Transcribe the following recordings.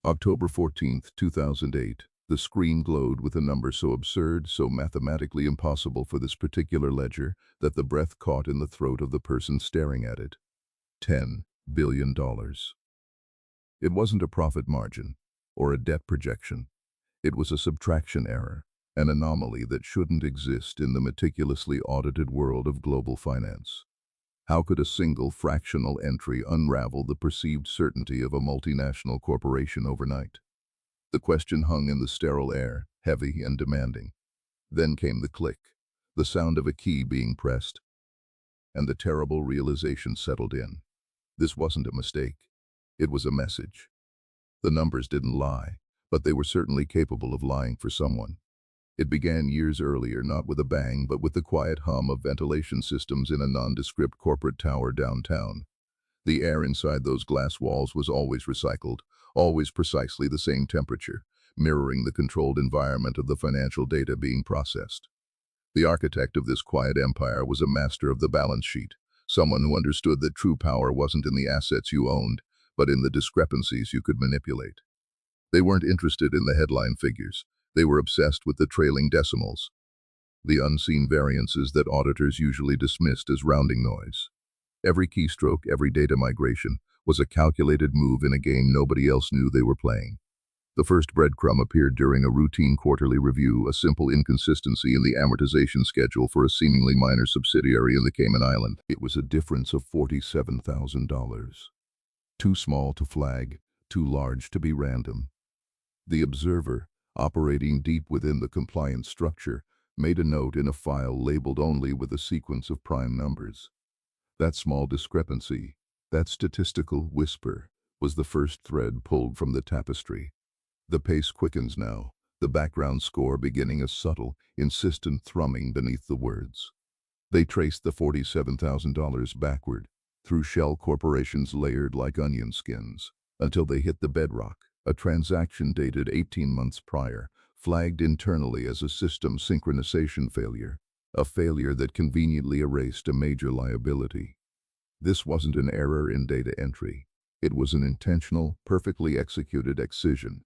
October 14th, 2008, the screen glowed with a number so absurd, so mathematically impossible for this particular ledger, that the breath caught in the throat of the person staring at it. $10 billion. It wasn't a profit margin or a debt projection. It was a subtraction error, an anomaly that shouldn't exist in the meticulously audited world of global finance. How could a single fractional entry unravel the perceived certainty of a multinational corporation overnight? The question hung in the sterile air, heavy and demanding. Then came the click, the sound of a key being pressed, and the terrible realization settled in. This wasn't a mistake. It was a message. The numbers didn't lie, but they were certainly capable of lying for someone. It began years earlier, not with a bang, but with the quiet hum of ventilation systems in a nondescript corporate tower downtown. The air inside those glass walls was always recycled, always precisely the same temperature, mirroring the controlled environment of the financial data being processed. The architect of this quiet empire was a master of the balance sheet, someone who understood that true power wasn't in the assets you owned, but in the discrepancies you could manipulate. They weren't interested in the headline figures. They were obsessed with the trailing decimals, the unseen variances that auditors usually dismissed as rounding noise. Every keystroke, every data migration, was a calculated move in a game nobody else knew they were playing. The first breadcrumb appeared during a routine quarterly review, a simple inconsistency in the amortization schedule for a seemingly minor subsidiary in the Cayman Island. It was a difference of $47,000. Too small to flag, too large to be random. The observer, operating deep within the compliance structure, made a note in a file labeled only with a sequence of prime numbers. That small discrepancy, that statistical whisper, was the first thread pulled from the tapestry. The pace quickens now, the background score beginning a subtle, insistent thrumming beneath the words. They traced the $47,000 backward, through shell corporations layered like onion skins, until they hit the bedrock, a transaction dated 18 months prior, flagged internally as a system synchronization failure, a failure that conveniently erased a major liability. This wasn't an error in data entry. It was an intentional, perfectly executed excision.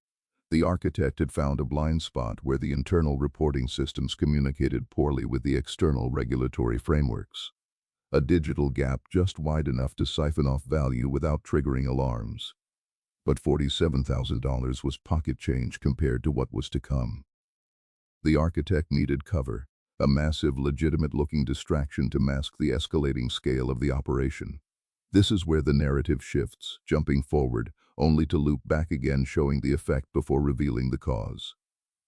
The architect had found a blind spot where the internal reporting systems communicated poorly with the external regulatory frameworks. A digital gap just wide enough to siphon off value without triggering alarms. But $47,000 was pocket change compared to what was to come. The architect needed cover, a massive, legitimate-looking distraction to mask the escalating scale of the operation. This is where the narrative shifts, jumping forward, only to loop back again, showing the effect before revealing the cause.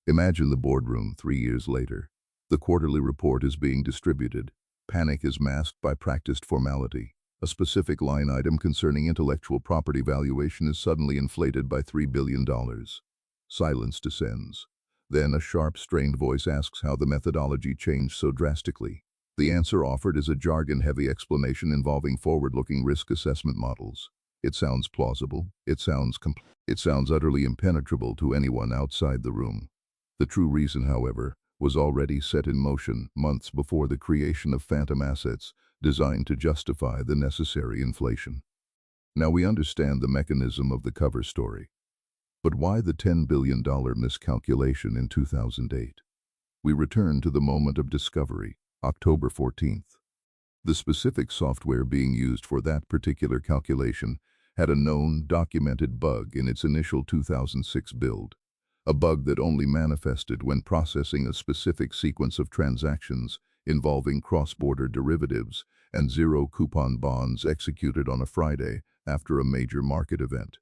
Imagine the boardroom 3 years later. The quarterly report is being distributed. Panic is masked by practiced formality. A specific line item concerning intellectual property valuation is suddenly inflated by $3 billion. Silence descends. Then a sharp, strained voice asks how the methodology changed so drastically. The answer offered is a jargon-heavy explanation involving forward-looking risk assessment models. It sounds plausible. It sounds utterly impenetrable to anyone outside the room. The true reason, however, was already set in motion months before the creation of phantom assets designed to justify the necessary inflation. Now we understand the mechanism of the cover story. But why the $10 billion miscalculation in 2008? We return to the moment of discovery, October 14th. The specific software being used for that particular calculation had a known, documented bug in its initial 2006 build. A bug that only manifested when processing a specific sequence of transactions involving cross-border derivatives and zero-coupon bonds executed on a Friday after a major market event.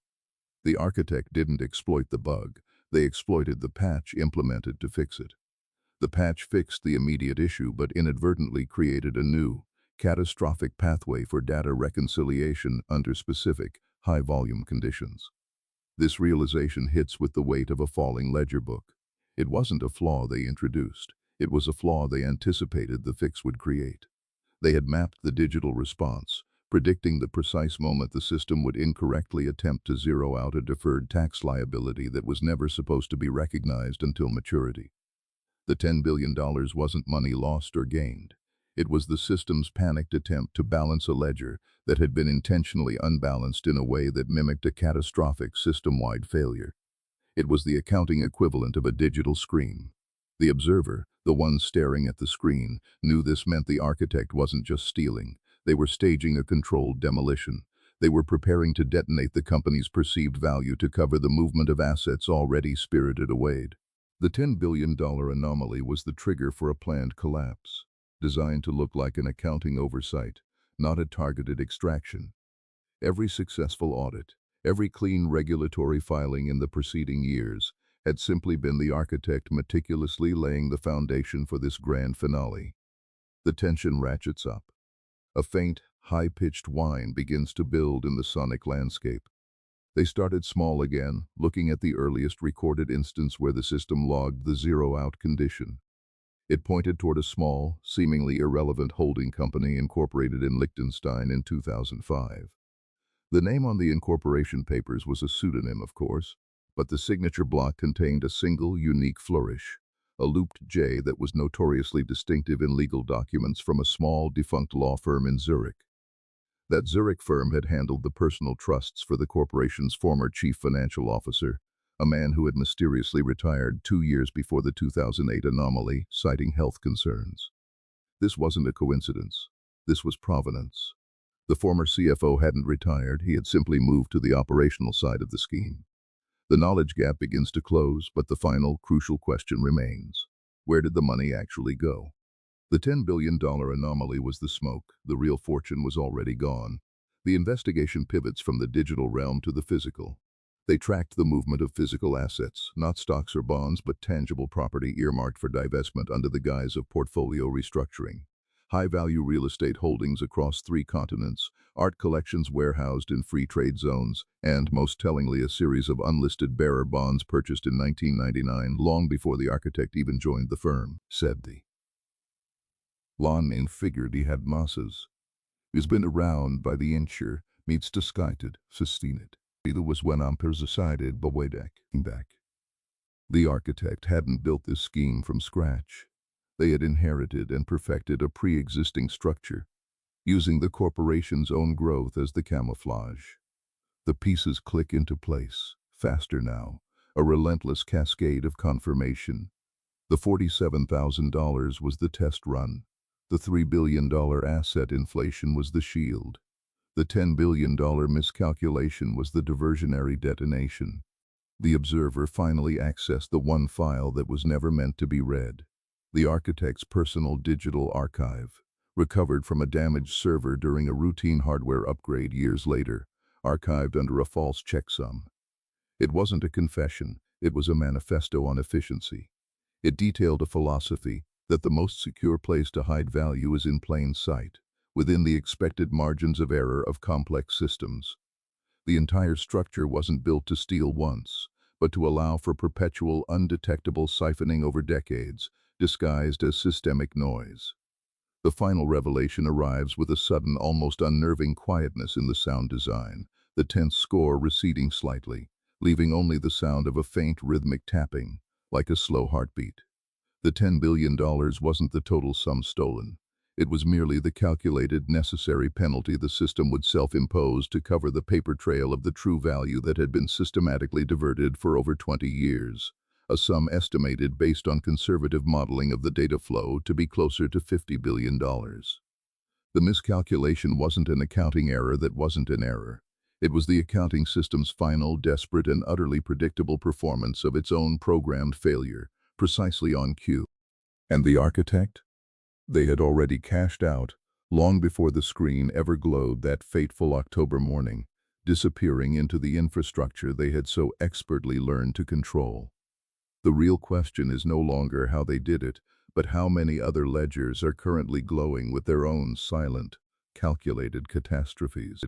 The architect didn't exploit the bug, they exploited the patch implemented to fix it. The patch fixed the immediate issue but inadvertently created a new, catastrophic pathway for data reconciliation under specific, high-volume conditions. This realization hits with the weight of a falling ledger book. It wasn't a flaw they introduced. It was a flaw they anticipated the fix would create. They had mapped the digital response, predicting the precise moment the system would incorrectly attempt to zero out a deferred tax liability that was never supposed to be recognized until maturity. The $10 billion wasn't money lost or gained. It was the system's panicked attempt to balance a ledger that had been intentionally unbalanced in a way that mimicked a catastrophic system-wide failure. It was the accounting equivalent of a digital screen. The observer, the one staring at the screen, knew this meant the architect wasn't just stealing. They were staging a controlled demolition. They were preparing to detonate the company's perceived value to cover the movement of assets already spirited away. The $10 billion anomaly was the trigger for a planned collapse, designed to look like an accounting oversight, not a targeted extraction. Every successful audit, every clean regulatory filing in the preceding years, had simply been the architect meticulously laying the foundation for this grand finale. The tension ratchets up. A faint, high-pitched whine begins to build in the sonic landscape. They started small again, looking at the earliest recorded instance where the system logged the zero-out condition. It pointed toward a small, seemingly irrelevant holding company incorporated in Liechtenstein in 2005. The name on the incorporation papers was a pseudonym, of course, but the signature block contained a single, unique flourish, a looped J that was notoriously distinctive in legal documents from a small, defunct law firm in Zurich. That Zurich firm had handled the personal trusts for the corporation's former chief financial officer, a man who had mysteriously retired 2 years before the 2008 anomaly, citing health concerns. This wasn't a coincidence. This was provenance. The former CFO hadn't retired, he had simply moved to the operational side of the scheme. The knowledge gap begins to close, but the final, crucial question remains. Where did the money actually go? The $10 billion anomaly was the smoke. The real fortune was already gone. The investigation pivots from the digital realm to the physical. They tracked the movement of physical assets, not stocks or bonds, but tangible property earmarked for divestment under the guise of portfolio restructuring. High-value real estate holdings across 3 continents, art collections warehoused in free trade zones, and, most tellingly, a series of unlisted bearer bonds purchased in 1999, long before the architect even joined the firm, said the Lon in figured he had masses. He's been around by the incher, meets disguided, sustained. Either was when Ampers decided, but way back. The architect hadn't built this scheme from scratch. They had inherited and perfected a pre-existing structure, using the corporation's own growth as the camouflage. The pieces click into place, faster now, a relentless cascade of confirmation. The $47,000 was the test run. The $3 billion asset inflation was the shield. The $10 billion miscalculation was the diversionary detonation. The observer finally accessed the one file that was never meant to be read. The architect's personal digital archive, recovered from a damaged server during a routine hardware upgrade years later, archived under a false checksum. It wasn't a confession, it was a manifesto on efficiency. It detailed a philosophy that the most secure place to hide value is in plain sight, within the expected margins of error of complex systems. The entire structure wasn't built to steal once, but to allow for perpetual, undetectable siphoning over decades, disguised as systemic noise. The final revelation arrives with a sudden, almost unnerving quietness in the sound design, the tense score receding slightly, leaving only the sound of a faint rhythmic tapping, like a slow heartbeat. The $10 billion wasn't the total sum stolen. It was merely the calculated, necessary penalty the system would self-impose to cover the paper trail of the true value that had been systematically diverted for over 20 years. A sum estimated based on conservative modeling of the data flow to be closer to $50 billion. The miscalculation wasn't an accounting error that wasn't an error. It was the accounting system's final, desperate, and utterly predictable performance of its own programmed failure, precisely on cue. And the architect? They had already cashed out, long before the screen ever glowed that fateful October morning, disappearing into the infrastructure they had so expertly learned to control. The real question is no longer how they did it, but how many other ledgers are currently glowing with their own silent, calculated catastrophes.